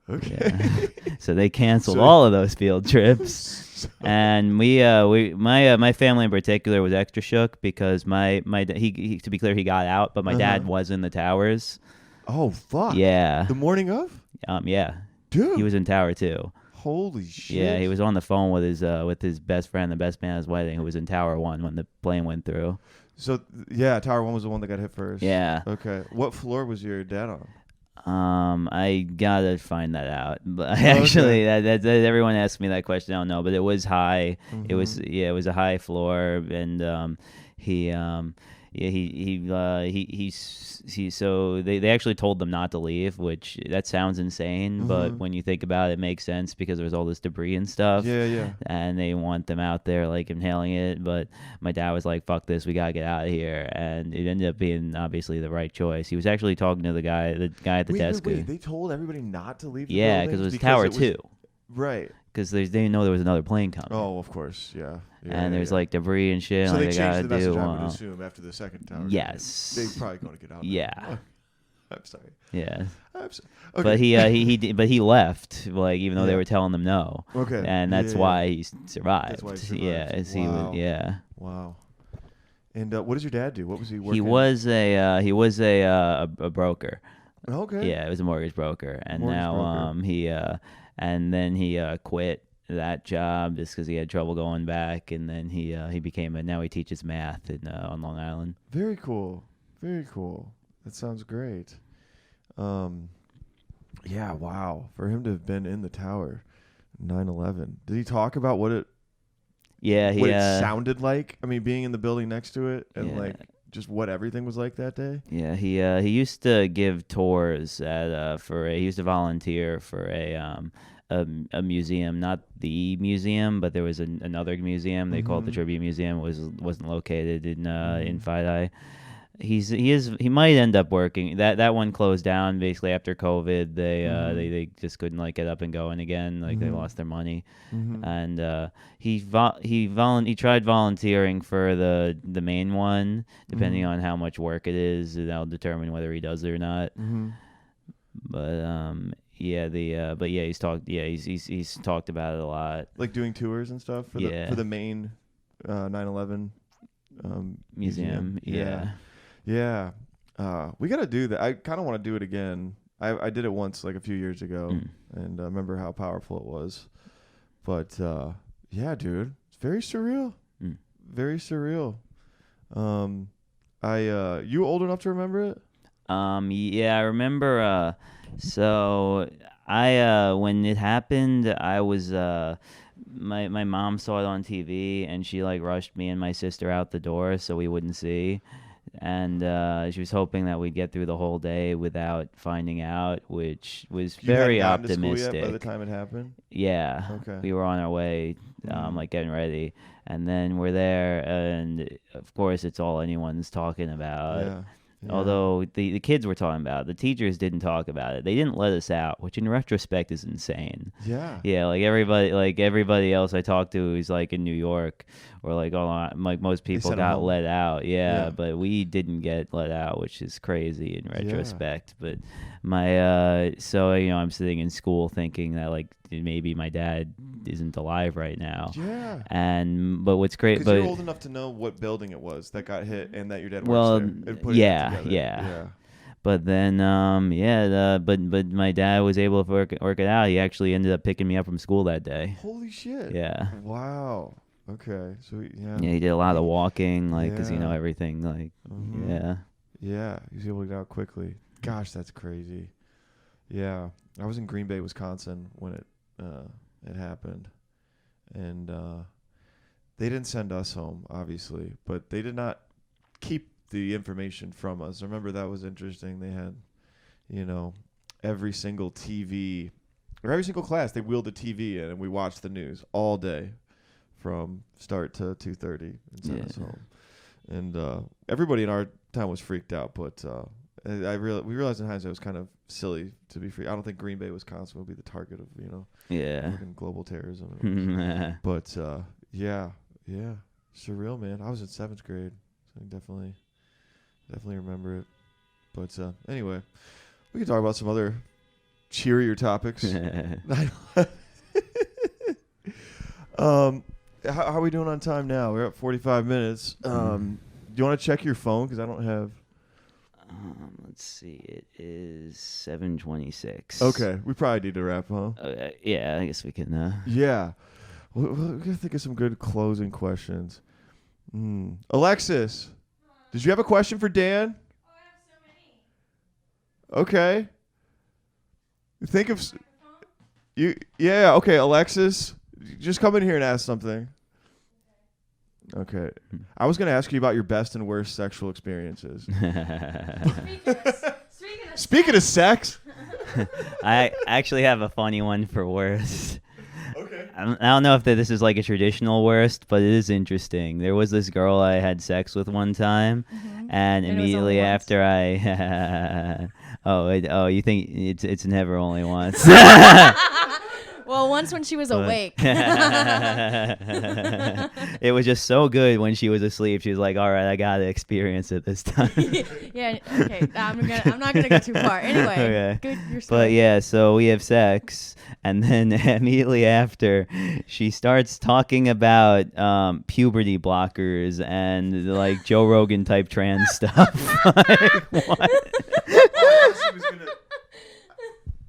Okay. Yeah. So they canceled all of those field trips, and my family in particular was extra shook because he to be clear, he got out, but my dad was in the towers. Oh fuck. Yeah. The morning of? Yeah. Dude. He was in Tower 2. Holy shit. Yeah, he was on the phone with his best friend, the best man at his wedding, who was in Tower 1 when the plane went through. So Tower 1 was the one that got hit first. Yeah. Okay. What floor was your dad on? I gotta find that out. But actually, that everyone asks me that question. I don't know, but it was high. It was a high floor, and Yeah, so they actually told them not to leave, which that sounds insane, but when you think about it, it makes sense because there was all this debris and stuff. Yeah. And they want them out there like inhaling it, but my dad was like, "Fuck this, we gotta get out of here," and it ended up being obviously the right choice. He was actually talking to the guy at the desk. Wait, they told everybody not to leave the yeah, building? because it was Tower 2. Right. Because they didn't know there was another plane coming. Oh, of course, yeah. And there's like debris and shit. So like they changed the message, I would do. assume, after the second tower. Yes. They're probably going to get out. Yeah. I'm sorry. Yeah. Okay. But he left, like, even though they were telling them no. Okay. And that's why he survived. That's why he survived. Yeah. Wow. Yeah. Wow. And what does your dad do? What was he working? He was a broker. Okay. Yeah, it was a mortgage broker, and Mortgage now broker. he quit that job just because he had trouble going back, and then he now he teaches math on Long Island. Very cool. Very cool. That sounds great. Yeah. Wow. For him to have been in the tower, 9/11. Did he talk about what it? Yeah. What it sounded like? I mean, being in the building next to it, and like just what everything was like that day. Yeah. He used to give tours at he used to volunteer for a museum, not the museum, but there was another museum they called the Tribute Museum. It wasn't located in Fidei. He might end up working. That one closed down basically after COVID. They just couldn't like get up and going again. Like they lost their money, and he tried volunteering for the main one. Depending on how much work it is, that'll determine whether he does it or not. But he's talked about it a lot. Like doing tours and stuff for the main 9/11 museum. Yeah. We got to do that. I kind of want to do it again. I did it once like a few years ago, and I remember how powerful it was. But yeah, dude, it's very surreal. Very surreal. You old enough to remember it? Yeah, I remember. So I when it happened, I was my mom saw it on TV, and she like rushed me and my sister out the door so we wouldn't see. And she was hoping that we'd get through the whole day without finding out, which was very optimistic. You hadn't gotten to school yet by the time it happened? Yeah. Okay. We were on our way, like getting ready, and then we're there, and of course it's all anyone's talking about. Yeah. Although the kids were talking about it, the teachers didn't talk about it. They didn't let us out, which in retrospect is insane. Yeah. Yeah, like everybody else I talked to who's like in New York, or like most people got let out. Yeah, but we didn't get let out, which is crazy in retrospect. But so I'm sitting in school thinking that like maybe my dad isn't alive right now. Yeah. But what's great, because you're old enough to know what building it was that got hit and that your dad works there. Yeah. But then, but my dad was able to work it out. He actually ended up picking me up from school that day. Holy shit. Yeah. Wow. Okay. So yeah, he did a lot of walking, like, because everything, like, Yeah, he was able to get out quickly. Gosh, that's crazy. Yeah, I was in Green Bay, Wisconsin when it happened, and they didn't send us home, obviously, but they did not keep the information from us. I remember that was interesting. They had, every single TV or every single class, they wheeled a TV in, and we watched the news all day from start to 2:30 and sent us home. And everybody in our town was freaked out, but we realized in hindsight it was kind of silly to be free. I don't think Green Bay, Wisconsin would be the target of, global terrorism. But surreal, man. I was in 7th grade, so I definitely remember it. But anyway, we can talk about some other cheerier topics. How are we doing on time now? We're at 45 minutes. Do you want to check your phone? Because I don't have... let's see. It is 7:26. Okay. We probably need to wrap, huh? Yeah, I guess we can... Yeah. We're going to think of some good closing questions. Alexis, did you have a question for Dan? Oh, I have so many. Okay. Think of... you. Yeah, okay, Alexis. Just come in here and ask something. Okay. I was going to ask you about your best and worst sexual experiences. Speaking of sex. I actually have a funny one for worst. Okay. I don't know if this is like a traditional worst, but it is interesting. There was this girl I had sex with one time, and immediately after I, you think it's never only once? Well, once when she was awake. It was just so good when she was asleep. She was like, "All right, I gotta experience it this time." Yeah. Okay. I'm not gonna go too far. Anyway. Okay. Good. Your story. But yeah, so we have sex, and then immediately after, she starts talking about puberty blockers and like Joe Rogan type trans stuff. Like, what?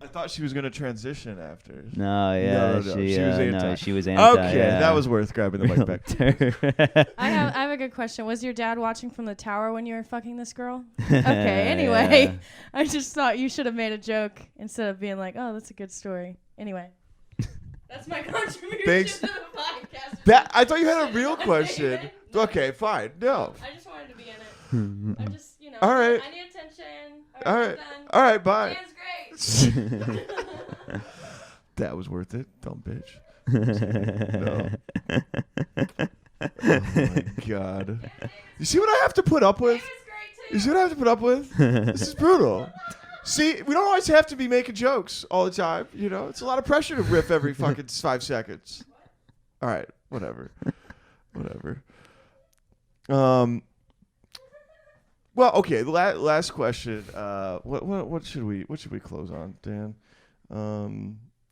I thought she was gonna transition after. No, yeah, No, she was anti. she was anti. Okay, yeah. that was worth grabbing the mic back. I have a good question. Was your dad watching from the tower when you were fucking this girl? Okay. Anyway, Yeah. I just thought you should have made a joke instead of being like, "Oh, that's a good story." Anyway, that's my contribution Thanks. to the podcast. I thought you had a real question. Okay, fine. No. I just wanted to be in it. I'm just, All right. I need attention. All I'm right. done. All right. Bye. Dan's great. That was worth it, dumb bitch. No. Oh my god. You see what I have to put up with? Dan is great too. You see what I have to put up with? This is brutal. See, we don't always have to be making jokes all the time. It's a lot of pressure to riff every fucking 5 seconds. All right, whatever. Well, okay. The last question. What should we close on, Dan?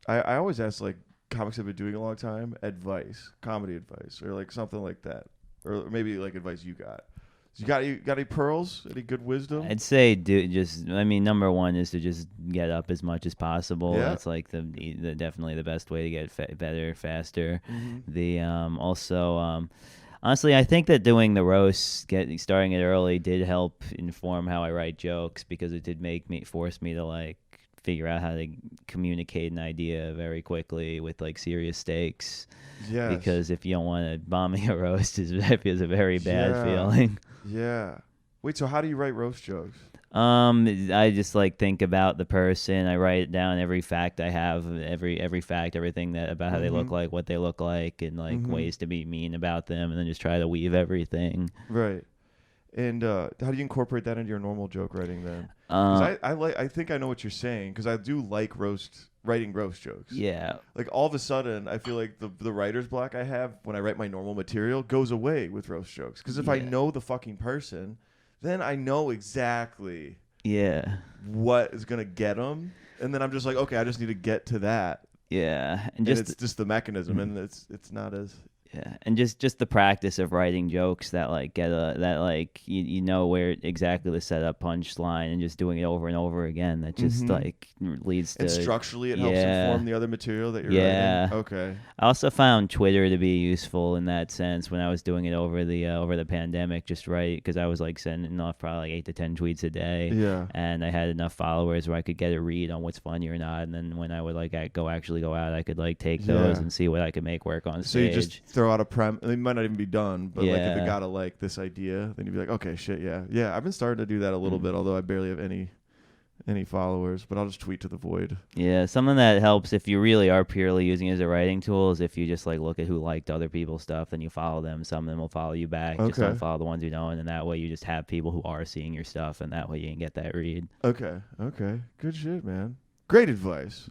I always ask like comics that have been doing it a long time comedy advice, or like something like that, or maybe like advice you got. You got any pearls? Any good wisdom? I'd say number one is to just get up as much as possible. Yeah. That's like the definitely the best way to get better, faster. Mm-hmm. Honestly, I think that doing the roast, starting it early, did help inform how I write jokes, because it did force me to like figure out how to communicate an idea very quickly with like serious stakes. Yes. Because if you don't want to bombing a roast, is a very bad feeling. Yeah. Wait, so how do you write roast jokes? I just like think about the person. I write down every fact I have, every fact, everything that about how they look like, what they look like, and like ways to be mean about them, and then just try to weave everything. Right. And how do you incorporate that into your normal joke writing then? 'Cause I think I know what you're saying, because I do like writing roast jokes. Yeah. Like all of a sudden, I feel like the writer's block I have when I write my normal material goes away with roast jokes. Because if I know the fucking person, then I know exactly what is gonna get them, and then I'm just like, okay, I just need to get to that. Yeah, And it's just the mechanism, and it's not as. Yeah, and just the practice of writing jokes that like you know where exactly to set up punchline, and just doing it over and over again. That just like leads to. And structurally, it helps inform the other material that you're writing. Okay. I also found Twitter to be useful in that sense when I was doing it over the pandemic. Just because I was like sending off probably like 8 to 10 tweets a day. Yeah. And I had enough followers where I could get a read on what's funny or not, and then when I would like go out, I could like take those and see what I could make work on stage. So you just throw out a it might not even be done, but like if it got like this idea, then you'd be like, okay, shit, yeah. I've been starting to do that a little bit, although I barely have any followers, but I'll just tweet to the void. Yeah, something that helps if you really are purely using it as a writing tool is if you just like look at who liked other people's stuff, then you follow them. Some of them will follow you back. Just don't follow the ones who don't, and that way you just have people who are seeing your stuff, and that way you can get that read. Okay. Good shit, man. Great advice.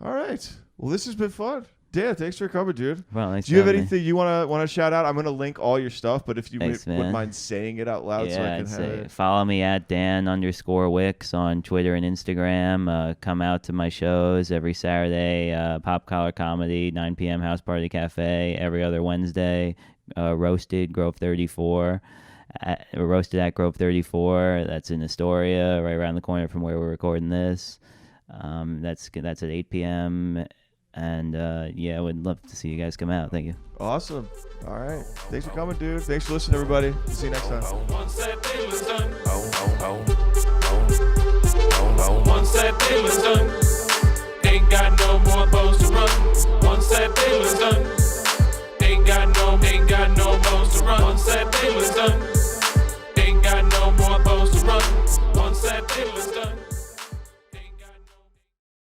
All right. Well, this has been fun. Dan, thanks for coming, dude. Well, thanks. Do you have anything you want to shout out? I'm going to link all your stuff, but if you wouldn't mind saying it out loud, so I can have it. Follow me at Dan_Wickes on Twitter and Instagram. Come out to my shows every Saturday. Pop Collar Comedy, 9 p.m. House Party Cafe. Every other Wednesday. Roasted Grove 34. Roasted at Grove 34. That's in Astoria, right around the corner from where we're recording this. That's at 8 p.m. And I would love to see you guys come out. Thank you. Awesome. All right. Thanks for coming, dude. Thanks for listening, everybody. See you next time. Once that day was done.